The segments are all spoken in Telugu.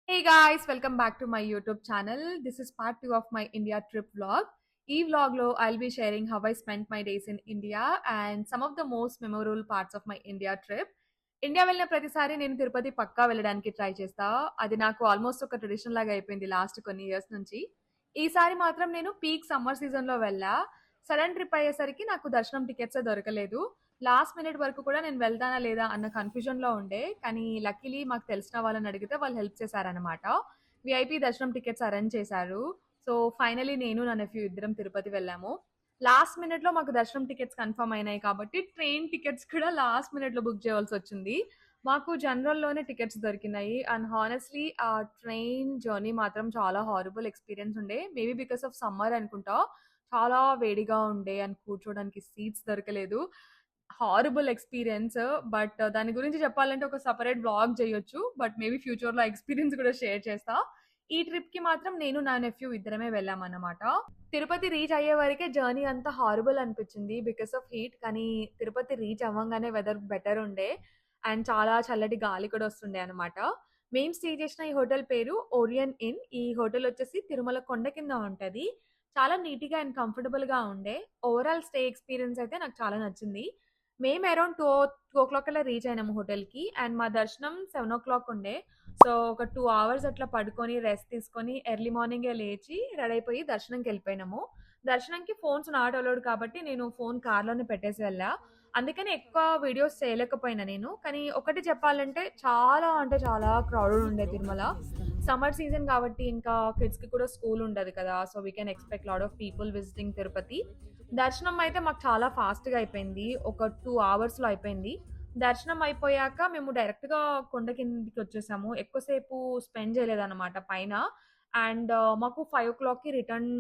Hey guys, welcome back to my YouTube channel. This is part 2 of my India trip vlog. ఈ vlog లో I'll be sharing how I spent my days in India and some of the most memorable parts of my India trip. India వెళ్ళిన ప్రతిసారి నేను తిరుపతి పక్కా వెళ్ళడానికి ట్రై చేస్తా. అది నాకు ఆల్మోస్ట్ ఒక ట్రెడిషన్ లాగా అయిపోయింది లాస్ట్ కొన్ని ఇయర్స్ నుంచి. ఈసారి మాత్రం నేను పీక్ సమ్మర్ సీజన్ లో వెళ్ళా. సడన్ ట్రిప్ అయ్యేసరికి నాకు దర్శనం టికెట్స్ దొరకలేదు. లాస్ట్ మినిట్ వరకు కూడా నేను వెళ్తానా లేదా అన్న కన్ఫ్యూజన్ లో ఉండే. కానీ లక్కీలీ మాకు తెలిసిన వాళ్ళని అడిగితే వాళ్ళు హెల్ప్ చేశారనమాట. విఐపి దర్శనం టికెట్స్ అరేంజ్ చేశారు. సో ఫైనలీ నేను నా నెఫ్యూ ఇద్దరం తిరుపతి వెళ్ళాము. లాస్ట్ మినిట్ లో మాకు దర్శనం టికెట్స్ కన్ఫర్మ్ అయినాయి కాబట్టి ట్రైన్ టికెట్స్ కూడా లాస్ట్ మినిట్ లో బుక్ చేయవలసి వచ్చింది. మాకు జనరల్ లోనే టికెట్స్ దొరికినాయి అండ్ హానెస్ట్లీ ఆ ట్రైన్ జర్నీ మాత్రం చాలా హారబుల్ ఎక్స్పీరియన్స్ ఉండే. మేబీ బికాస్ ఆఫ్ సమ్మర్ అనుకుంటా. చాలా వేడిగా ఉండే అండ్ కూర్చోడానికి సీట్స్ దొరకలేదు. Horrible experience. బట్ దాని గురించి చెప్పాలంటే ఒక సెపరేట్ బ్లాగ్ చేయొచ్చు. బట్ మేబీ ఫ్యూచర్ లో ఎక్స్పీరియన్స్ కూడా షేర్ చేస్తా. ఈ ట్రిప్ కి మాత్రం నేను నా నెఫ్యూ ఇద్దరమే వెళ్ళామన్నమాట. తిరుపతి రీచ్ అయ్యే వరకే జర్నీ అంతా హారబుల్ అనిపించింది బికాస్ ఆఫ్ హీట్. కానీ తిరుపతి రీచ్ అవ్వగానే వెదర్ బెటర్ ఉండే అండ్ చాలా చల్లటి గాలి కూడా వస్తుండే అనమాట. మేము స్టే చేసిన ఈ హోటల్ పేరు ఓరియన్ ఇన్. ఈ హోటల్ వచ్చేసి తిరుమల కొండ కింద ఉంటది. చాలా నీట్ గా అండ్ కంఫర్టబుల్ గా ఉండే. ఓవరాల్ స్టే ఎక్స్పీరియన్స్ అయితే నాకు చాలా నచ్చింది. మేము అరౌండ్ 2 o'clock అలా రీచ్ అయినాము హోటల్కి అండ్ మా దర్శనం 7 o'clock ఉండే. సో ఒక 2 hours అట్లా పడుకొని రెస్ట్ తీసుకొని ఎర్లీ మార్నింగే లేచి రెడీ అయిపోయి దర్శనంకి వెళ్ళిపోయినాము. దర్శనంకి ఫోన్స్ నాట్ అలౌడ్ కాబట్టి నేను ఫోన్ కార్లోనే పెట్టేసి వెళ్ళా. అందుకని ఎక్కువ వీడియోస్ చేయలేకపోయినా నేను. కానీ ఒకటి చెప్పాలంటే చాలా అంటే చాలా క్రౌడెడ్ ఉండే తిరుమల. సమ్మర్ సీజన్ కాబట్టి ఇంకా కిడ్స్ కి కూడా స్కూల్ ఉండదు కదా. So we can expect lot of people visiting Tirupati. దర్శనం అయితే మాకు చాలా ఫాస్ట్‌గా అయిపోయింది. ఒక 2 అవర్స్‌లో అయిపోయింది. దర్శనం అయిపోయాక మేము డైరెక్ట్‌గా కొండ కిందకొచ్చేసాము. ఎక్కువసేపు స్పెండ్ చేయలేదనమాట పైన. అండ్ మాకు 5:00కి రిటర్న్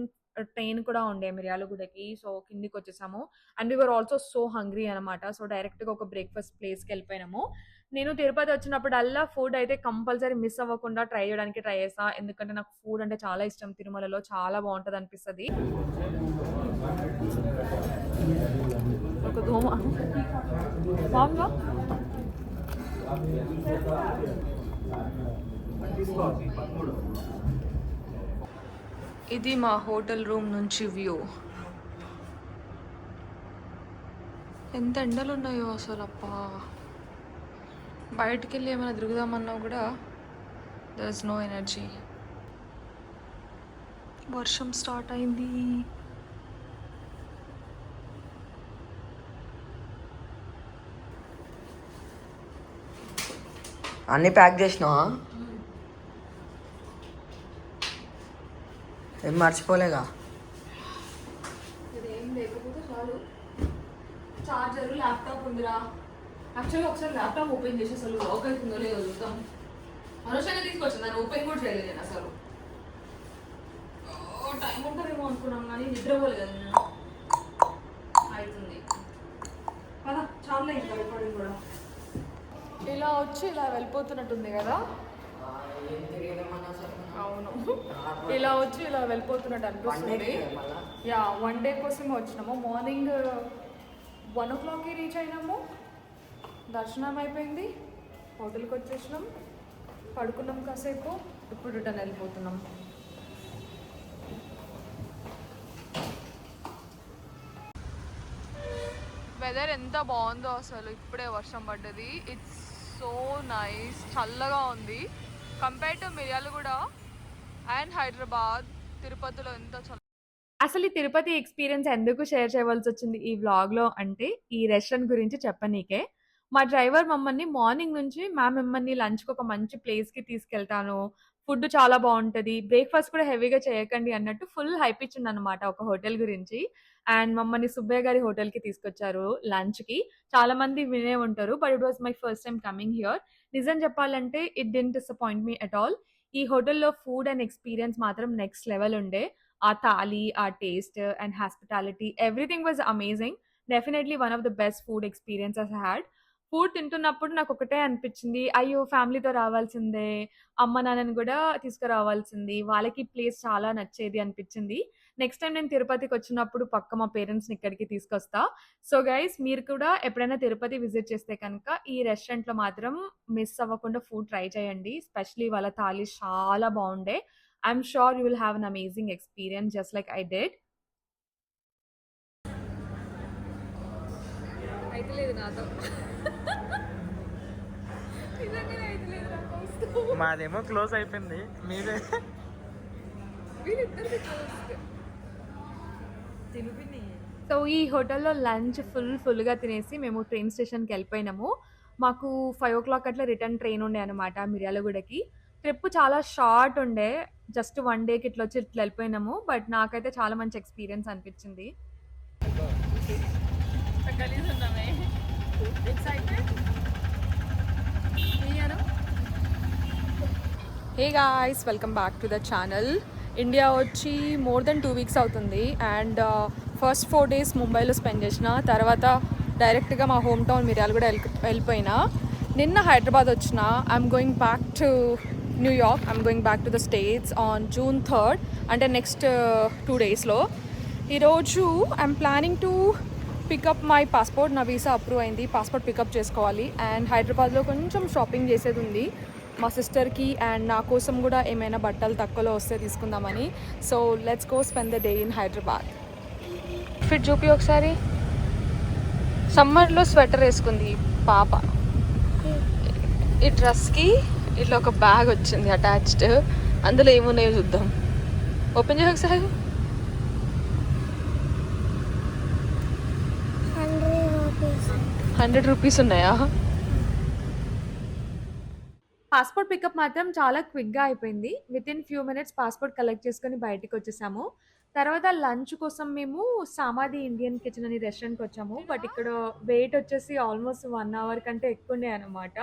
ట్రైన్ కూడా ఉండే మిర్యాలగూడకి. సో కిందికొచ్చేసాము. And we were also so hungry అనమాట. సో డైరెక్ట్‌గా ఒక బ్రేక్‌ఫాస్ట్ ప్లేస్‌కెళ్ళిపోయినాము. నేను తిరుపతి వచ్చినప్పుడల్లా ఫుడ్ అయితే కంపల్సరీ మిస్ అవ్వకుండా ట్రై చేయడానికి ట్రై చేస్తా. ఎందుకంటే నాకు ఫుడ్ అంటే చాలా ఇష్టం. తిరుమలలో చాలా బావుంటదనిపిస్తది. ఒక దోమ బాగుందా. ఇది మా హోటల్ రూమ్ నుంచి వ్యూ. ఎంత ఎండలు ఉన్నాయో అసలు అప్పా. బయటికి వెళ్ళి ఏమైనా తిరుగుదామన్నా కూడా దర్ ఇస్ నో ఎనర్జీ. వర్షం స్టార్ట్ అయింది. అన్నీ ప్యాక్ చేసినావా? ఏం మర్చిపోలేగా? ఇదేం లేకపోతే చాలు. చార్జర్ ల్యాప్టాప్ ఉందిరా. యాక్చువల్గా ఒకసారి ల్యాప్టాప్ ఓపెన్ చేసి అసలు లాక్ అవుతుందో లేదో చూద్దాం. అనవసరంగా తీసుకొచ్చింది, దాన్ని ఓపెన్ కూడా చేయలేదు నేను అసలు. టైం ఉంటుందేమో అనుకున్నాం కానీ నిద్రపోలేదు కదా నేను. అవుతుంది కదా, చాలా ఇంకా రికార్డింగ్ కూడా. ఇలా వచ్చి ఇలా వెళ్ళిపోతున్నట్టుంది కదా. అవును, ఇలా వచ్చి ఇలా వెళ్ళిపోతున్నట్టు అనిపిస్తుంది. యా, 1 day కోసమే వచ్చినాము. మార్నింగ్ 1 o'clockకి రీచ్ అయినాము. దర్శనం అయిపోయింది. హోటల్కి వచ్చేసినాం, పడుకున్నాం కాసేపు. ఇప్పుడు రిటర్న్ వెళ్ళిపోతున్నాం. వెదర్ ఎంత బాగుందో అసలు. ఇప్పుడే వర్షం పడ్డది. ఇట్స్ సో నైస్, చల్లగా ఉంది. Compare to Miryalaguda and Hyderabad, తిరుపతిలో ఎంత చల్ల. అసలు ఈ తిరుపతి ఎక్స్పీరియన్స్ ఎందుకు షేర్ చేయవలసి వచ్చింది ఈ వ్లాగ్లో అంటే, ఈ రెస్టారెంట్ గురించి చెప్పనీకే. మా డ్రైవర్ మమ్మల్ని మార్నింగ్ నుంచి మ్యామ్ మిమ్మల్ని లంచ్కి ఒక మంచి ప్లేస్కి తీసుకెళ్తాను, ఫుడ్ చాలా బాగుంటుంది, బ్రేక్ఫాస్ట్ కూడా హెవీగా చేయకండి అన్నట్టు ఫుల్ హైప్ ఇచ్చింది అనమాట ఒక హోటల్ గురించి. అండ్ మమ్మల్ని సుబ్బయ్య గారి హోటల్కి తీసుకొచ్చారు లంచ్కి. చాలా మంది వినే ఉంటారు, but it was my first time coming here. నిజం చెప్పాలంటే it didn't disappoint me at all. ఈ హోటల్లో ఫుడ్ అండ్ ఎక్స్పీరియన్స్ మాత్రం నెక్స్ట్ లెవెల్ ఉండే. ఆ థాలీ, ఆ taste and hospitality, everything was amazing. Definitely one of the best food experiences I had. Food తింటున్నప్పుడు నాకు ఒకటే అనిపించింది, అయ్యో ఫ్యామిలీతో రావాల్సిందే, అమ్మ నాన్నని కూడా తీసుకురావాల్సింది, వాళ్ళకి ప్లేస్ చాలా నచ్చేది అనిపించింది. నెక్స్ట్ టైం నేను తిరుపతికి వచ్చినప్పుడు పక్క మా పేరెంట్స్ని ఇక్కడికి తీసుకొస్తా. సో గైస్, మీరు కూడా ఎప్పుడైనా తిరుపతి విజిట్ చేస్తే కనుక ఈ రెస్టారెంట్లో మాత్రం మిస్ అవ్వకుండా ఫుడ్ ట్రై చేయండి. స్పెషలీ వాళ్ళ థాలీస్ చాలా బాగుండే. I'm sure you will have an amazing experience just like I did. అయితే లేదు నాతో మాదేమో క్లోజ్ అయిపోయింది, మీదే సో ఈ హోటల్లో లంచ్ ఫుల్గా తినేసి మేము ట్రైన్ స్టేషన్కి వెళ్ళిపోయినాము. మాకు 5 o'clock అట్లా రిటర్న్ ట్రైన్ ఉండే అనమాట మిర్యాలగూడకి. ట్రిప్ చాలా షార్ట్ ఉండే, జస్ట్ 1 dayకి ఇట్లా వచ్చి ఇట్లా వెళ్ళిపోయినాము. బట్ నాకైతే చాలా మంచి ఎక్స్పీరియన్స్ అనిపించింది. Hey guys, welcome back to the channel. India వచ్చి మోర్ దెన్ 2 weeks అవుతుంది. అండ్ ఫస్ట్ 4 days ముంబైలో స్పెండ్ చేసిన తర్వాత డైరెక్ట్గా మా హోమ్ టౌన్ మిర్యాలగూడ వెళ్ళిపోయినా. నిన్న హైదరాబాద్ వచ్చిన. I'm going back to New York. I'm going back to the states on June 3rd, అంటే నెక్స్ట్ 2 daysలో. ఈరోజు I'm planning to pick up my passport. నా వీసా అప్రూవ్ అయింది, పాస్పోర్ట్ పికప్ చేసుకోవాలి. అండ్ హైదరాబాద్లో కొంచెం షాపింగ్ చేసేది ఉంది మా సిస్టర్కి, అండ్ నా కోసం కూడా ఏమైనా బట్టలు తక్కువలో వస్తే తీసుకుందామని. So let's go spend the day in Hyderabad. Fit చూపి ఒకసారి. సమ్మర్లో స్వెటర్ వేసుకుంది పాప. ఈ డ్రెస్కి ఇట్లా ఒక బ్యాగ్ వచ్చింది అటాచ్డ్, అందులో ఏమున్నాయో చూద్దాం. ఓపెన్ చేసి ఒకసారి. 100 రూపీస్ ఉన్నాయా? పాస్పోర్ట్ పికప్ మాత్రం చాలా క్విక్గా అయిపోయింది. With in few minutes passport collect చేసుకొని బయటకు వచ్చేసాము. తర్వాత లంచ్ కోసం మేము సామాది ఇండియన్ కిచెన్ అని రెస్టారెంట్కి వచ్చాము. బట్ ఇక్కడ వెయిట్ వచ్చేసి ఆల్మోస్ట్ 1 hour కంటే ఎక్కువ ఉండే అనమాట.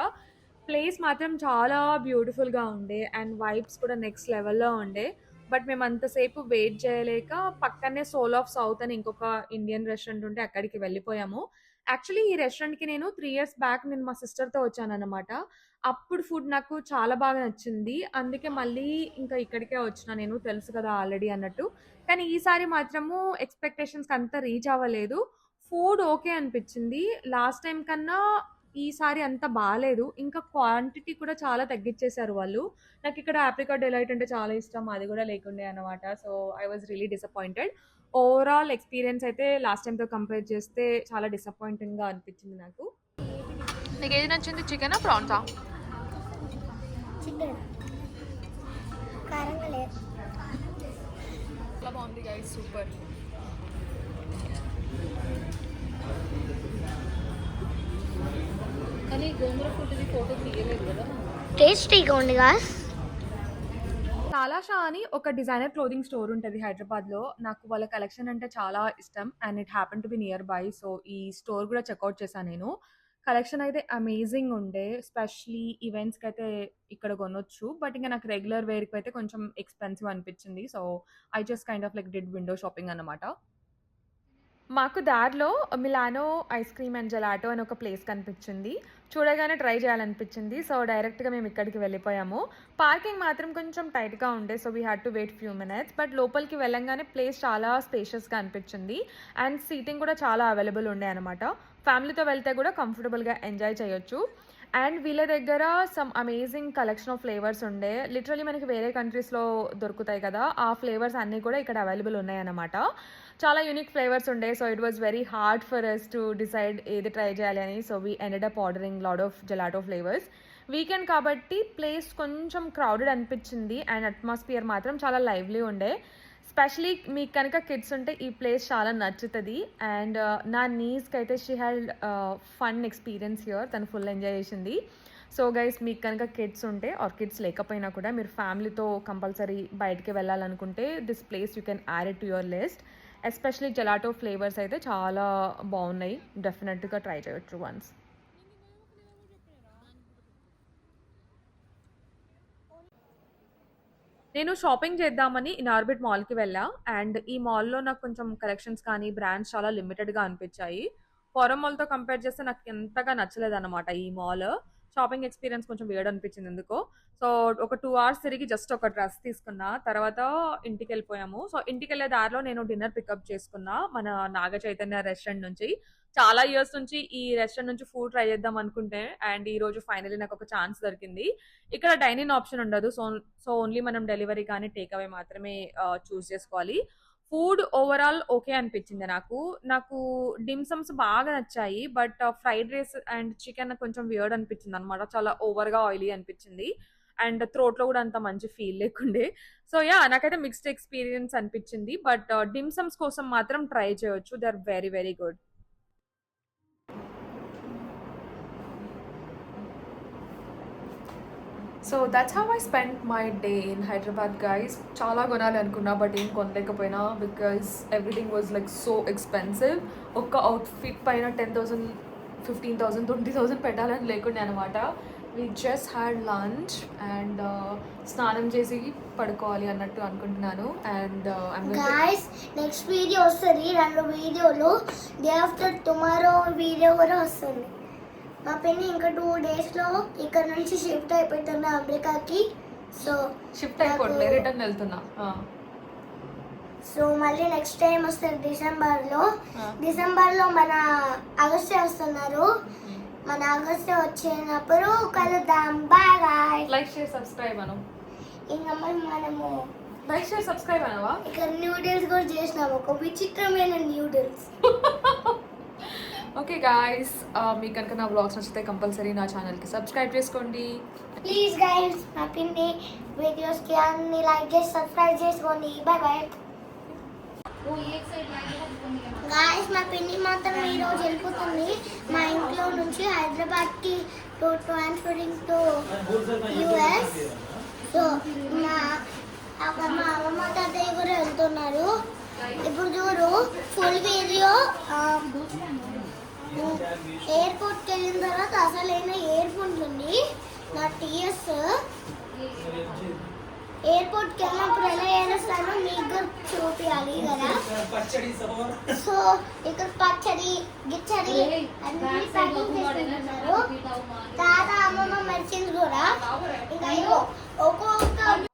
ప్లేస్ మాత్రం చాలా బ్యూటిఫుల్గా ఉండే అండ్ వైబ్స్ కూడా నెక్స్ట్ లెవెల్లో ఉండే. బట్ మేము అంతసేపు వెయిట్ చేయలేక పక్కనే సోల్ ఆఫ్ సౌత్ అని ఇంకొక ఇండియన్ రెస్టారెంట్ ఉంటే అక్కడికి వెళ్ళిపోయాము. యాక్చువల్లీ ఈ రెస్టారెంట్కి నేను 3 years బ్యాక్ నేను మా సిస్టర్తో వచ్చాను అనమాట. అప్పుడు ఫుడ్ నాకు చాలా బాగా నచ్చింది. అందుకే మళ్ళీ ఇంకా ఇక్కడికే వచ్చిన నేను, తెలుసు కదా ఆల్రెడీ అన్నట్టు. కానీ ఈసారి మాత్రము ఎక్స్‌పెక్టేషన్స్‌కి అంత రీచ్ అవ్వలేదు. ఫుడ్ ఓకే అనిపించింది. లాస్ట్ టైం కన్నా ఈసారి అంత బాలేదు. ఇంకా క్వాంటిటీ కూడా చాలా తగ్గిచ్చేసారు వాళ్ళు. నాకిక్కడ ఆప్రికాట్ డిలైట్ అంటే చాలా ఇష్టం. అది కూడా లేకుండే అనమాట. So, I was really disappointed. Overall experience అయితే లాస్ట్ టైమ్‌తో కంపేర్ చేస్తే చాలా డిసప్పాయింటింగ్‌గా అనిపించింది నాకు. నీకేది నచ్చింది, చికెనా ప్రాన్సా? చికెన్ కారంగా లేదు. చాలా బాగుంది గైస్, సూపర్. కానీ గోంగూర ఫుడ్ది ఫోటో తీయలేదు కదా. టేస్టీగా ఉంది గాస్. తాలాషా అని ఒక డిజైనర్ క్లోదింగ్ స్టోర్ ఉంటుంది హైదరాబాద్లో. నాకు వాళ్ళ కలెక్షన్ అంటే చాలా ఇష్టం and it happen to be near by. So ఈ స్టోర్ కూడా చెక్అవుట్ చేశాను నేను. కలెక్షన్ అయితే అమేజింగ్ ఉండే. స్పెషలీ ఈవెంట్స్కి అయితే ఇక్కడ కొనొచ్చు. బట్ ఇంకా నాకు రెగ్యులర్ వేర్కి అయితే కొంచెం ఎక్స్పెన్సివ్ అనిపించింది. So I just kind of like did window shopping అన్నమాట. మాకు దారిలో Milano ice cream and gelato అని ఒక ప్లేస్ కనిపించింది. చూడగానే ట్రై చేయాలనిపించింది. సో డైరెక్ట్గా మేము ఇక్కడికి వెళ్ళిపోయాము. పార్కింగ్ మాత్రం కొంచెం టైట్గా ఉండే. So we had to wait few minutes. But లోపలికి వెళ్ళంగానే ప్లేస్ చాలా స్పేషియస్గా అనిపించింది అండ్ సీటింగ్ కూడా చాలా అవైలబుల్ ఉండే అనమాట. ఫ్యామిలీతో వెళ్తే కూడా కంఫర్టబుల్గా ఎంజాయ్ చేయొచ్చు. అండ్ వీళ్ళ దగ్గర some amazing collection of flavours ఉండే. లిటరలీ మనకి వేరే కంట్రీస్లో దొరుకుతాయి కదా, ఆ ఫ్లేవర్స్ అన్నీ కూడా ఇక్కడ అవైలబుల్ ఉన్నాయన్నమాట. చాలా యూనిక్ ఫ్లేవర్స్ ఉండే. So it was very hard for us to decide ఏది ట్రై చేయాలి అని. So we ended up ordering lot of gelato flavours. Weekend కాబట్టి ప్లేస్ కొంచెం క్రౌడెడ్ అనిపించింది అండ్ అట్మాస్ఫియర్ మాత్రం చాలా లైవ్లీ ఉండే. స్పెషలీ మీకు కనుక కిడ్స్ ఉంటే ఈ ప్లేస్ చాలా నచ్చుతుంది. అండ్ నా నీస్కి అయితే she had fun experience here. తను ఫుల్ ఎంజాయ్ చేసింది. సో గైస్, మీకు కనుక కిడ్స్ ఉంటే ఆర్ కిడ్స్ లేకపోయినా కూడా మీరు ఫ్యామిలీతో కంపల్సరీ బయటికి వెళ్ళాలనుకుంటే this place you can add it to your list. Especially gelato flavours అయితే చాలా బాగున్నాయి. డెఫినెట్గా ట్రై చేయొచ్చు వన్స్. నేను షాపింగ్ చేద్దామని ఇనార్బిట్ మాల్కి వెళ్ళా. అండ్ ఈ మాల్లో నాకు కొంచెం కలెక్షన్స్ కానీ బ్రాండ్స్ చాలా లిమిటెడ్గా అనిపించాయి. ఫారం మాల్తో కంపేర్ చేస్తే నాకు ఎంతగా నచ్చలేదు అనమాట ఈ మాల్. షాపింగ్ ఎక్స్పీరియన్స్ కొంచెం వేడి అనిపించింది ఎందుకో. సో ఒక 2 అవర్స్ తిరిగి జస్ట్ ఒక డ్రెస్ తీసుకున్నా. తర్వాత ఇంటికెళ్ళిపోయాము. సో ఇంటికెళ్ళే దారిలో నేను డిన్నర్ పికప్ చేసుకున్నా మన నాగ చైతన్య రెస్టారెంట్ నుంచి. చాలా ఇయర్స్ నుంచి ఈ రెస్టారెంట్ నుంచి ఫుడ్ ట్రై చేద్దాం అనుకుంటే అండ్ ఈ రోజు ఫైనల్లీ నాకు ఒక ఛాన్స్ దొరికింది. ఇక్కడ డైనింగ్ ఆప్షన్ ఉండదు. సో ఓన్లీ మనం డెలివరీ కానీ టేక్ అవే మాత్రమే చూస్ చేసుకోవాలి. ఫుడ్ ఓవరాల్ ఓకే అనిపించింది నాకు. నాకు డిమ్ సమ్స్ బాగా నచ్చాయి. But fried rice and chicken కొంచెం వియర్డ్ అనిపించింది అనమాట. చాలా ఓవర్‌గా ఆయిలీ అనిపించింది. అండ్ థ్రోట్‌లో కూడా అంత మంచి ఫీల్ లేకుండే. So yeah! నాకైతే మిక్స్డ్ ఎక్స్‌పీరియన్స్ అనిపించింది. బట్ డిమ్ సమ్స్ కోసం మాత్రం ట్రై చేయొచ్చు. They are very very good. So that's how I spend my day in Hyderabad guys. చాలా కొనాలి అనుకున్నా బట్ ఏం కొనలేకపోయినా because everything was like so expensive. ఒక్క అవుట్ఫిట్ పైన 10,000, 15,000, 20,000 పెట్టాలని లేకుండే అనమాట. We just had lunch and స్నానం చేసి పడుకోవాలి అన్నట్టు అనుకుంటున్నాను. అండ్ గాయస్ నెక్స్ట్ వీడియో వస్తుంది, 2 వీడియోలు. డే ఆఫ్టర్ టుమారో వీడియో కూడా వస్తుంది. మా పిన్ని ఇంకా 2 డేస్లో ఇక్కడ నుంచి షిఫ్ట్ అయిపోతుంది అమెరికాకి. సో షిఫ్ట్ అయిపోవట్లే, రిటర్న్ వెళ్తున్నా. సో మళ్ళీ నెక్స్ట్ టైం వస్తారు డిసెంబర్లో మన అగస్టే వస్తున్నారు. మన అగస్టే వచ్చినప్పుడు కలుద్దాం. Bye bye. Like share subscribe అను. ఇంకా మనము లైక్ షేర్ సబ్స్క్రైబ్ అనవా? ఇక్కడ న్యూడిల్స్ కూడా చేసినాము, ఒక విచిత్రమైన న్యూడిల్స్. ఓకే గాయస్, మీకు కనుక నా వ్లాగ్స్ నచ్చితే కంపల్సరీ నా ఛానల్కి సబ్స్క్రైబ్ చేసుకోండి. ప్లీజ్ గైస్ మా పిన్ని వీడియోస్కి అన్ని లైక్ చేసి సబ్స్క్రైబ్ చేసుకోండి. Bye bye. గాయస్ మా పిన్ని మాత్రం ఈరోజు వెళ్ళిపోతుంది మా ఇంట్లో నుంచి హైదరాబాద్కి ట్రాన్స్ఫరింగ్ టు యూఎస్. సో మా అమ్మమ్మ తాతయ్య కూడా వెళ్తున్నారు. ఇప్పుడు చూడు ఫుల్ వీడియో. ఎయిర్పోర్ట్కి వెళ్ళిన తర్వాత అసలైన ఎయిర్పోర్ట్ ఉంది నా టీఎస్. ఎయిర్పోర్ట్కి వెళ్ళినప్పుడు ఎలా ఏడుస్తానో మీకు కూడా చూపించాలి కదా. సో ఇక్కడ పచ్చడి గిచ్చడి అన్ని ప్యాకింగ్ చేసుకుంటున్నారు. తాత అమ్మమ్మ మెడిసిన్స్ కూడా. ఇంకా ఒక్కొక్క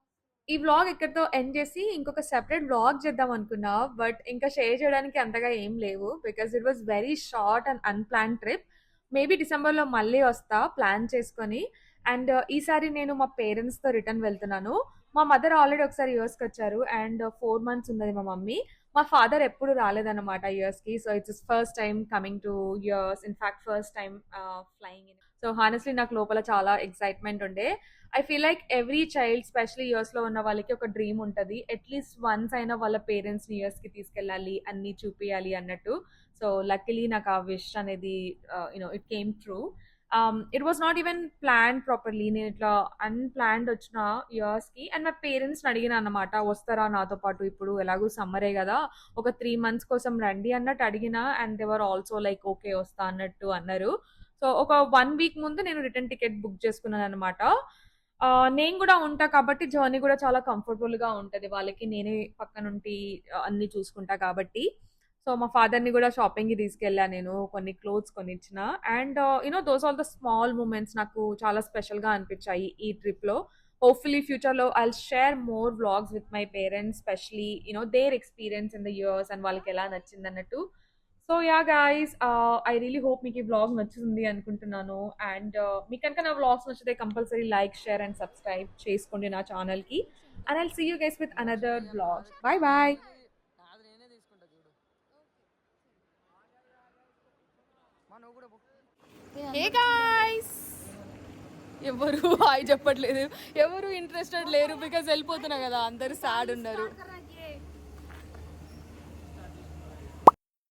ఈ వ్లాగ్ ఇక్కడితో ఎండ్ చేసి ఇంకొక సెపరేట్ వ్లాగ్ చేద్దాం అనుకున్నా. బట్ ఇంకా షేర్ చేయడానికి అంతగా ఏం లేవు because it was very short and unplanned trip. Maybe డిసెంబర్లో మళ్ళీ వస్తా ప్లాన్ చేసుకొని. అండ్ ఈసారి నేను మా పేరెంట్స్తో రిటర్న్ వెళ్తున్నాను. మా మదర్ ఆల్రెడీ ఒకసారి యూఎస్కి వచ్చారు అండ్ 4 months ఉన్నది మా మమ్మీ. మా ఫాదర్ ఎప్పుడు రాలేదన్నమాట యూఎస్కి. So it's first time coming to US, in fact first time flying in. So honestly నాకు లోపల చాలా ఎక్సైట్మెంట్ ఉండే. I feel like every child specially యూఎస్లో ఉన్న వాళ్ళకి ఒక డ్రీమ్ ఉంటుంది, అట్లీస్ట్ వన్స్ అయినా వాళ్ళ పేరెంట్స్ని యూఎస్కి తీసుకెళ్ళాలి, అన్నీ చూపించాలి అన్నట్టు. సో లక్కీలీ నాకు ఆ విష్ అనేది it came true. It was not even plan properly. నేను ఇట్లా అన్ప్లాన్డ్ వచ్చిన ఇయర్స్కి అండ్ మా పేరెంట్స్ని అడిగిన అనమాట, వస్తారా నాతో పాటు, ఇప్పుడు ఎలాగో సమ్మరే కదా, ఒక 3 months కోసం రండి అన్నట్టు అడిగిన. And they were also like okay వస్తా అన్నట్టు అన్నారు. సో ఒక 1 week ముందు నేను రిటర్న్ టికెట్ బుక్ చేసుకున్నాను అనమాట. నేను కూడా ఉంటా కాబట్టి జర్నీ కూడా చాలా కంఫర్టబుల్గా ఉంటుంది వాళ్ళకి. నేనే పక్కనుంటి అన్ని చూసుకుంటా కాబట్టి. సో మా ఫాదర్ని కూడా షాపింగ్కి తీసుకెళ్ళా, నేను కొన్ని క్లోత్స్ కొనిచ్చిన. And those all the small moments నాకు చాలా స్పెషల్గా అనిపించాయి ఈ ట్రిప్లో. హోప్ఫుల్లీ ఫ్యూచర్లో I'll share more vlogs with my parents, specially their experience in the years and వాళ్ళకి ఎలా నచ్చింది అన్నట్టు. So ya guys, I really hope మీకు ఈ వ్లాగ్ నచ్చుతుంది అనుకుంటున్నాను. అండ్ మీకు కనుక నా వ్లాగ్స్ నచ్చితే compulsory like share and subscribe చేసుకోండి నా ఛానల్కి. And I'll see you guys with another vlog. Bye bye. Hey guys, ఎవరు హాయ్ చెప్పట్లేదు, ఎవరు ఇంట్రెస్టెడ్ లేరు బికాజ్ వెళ్ళిపోతున్నా కదా, అందరు సాడ్ ఉన్నారు.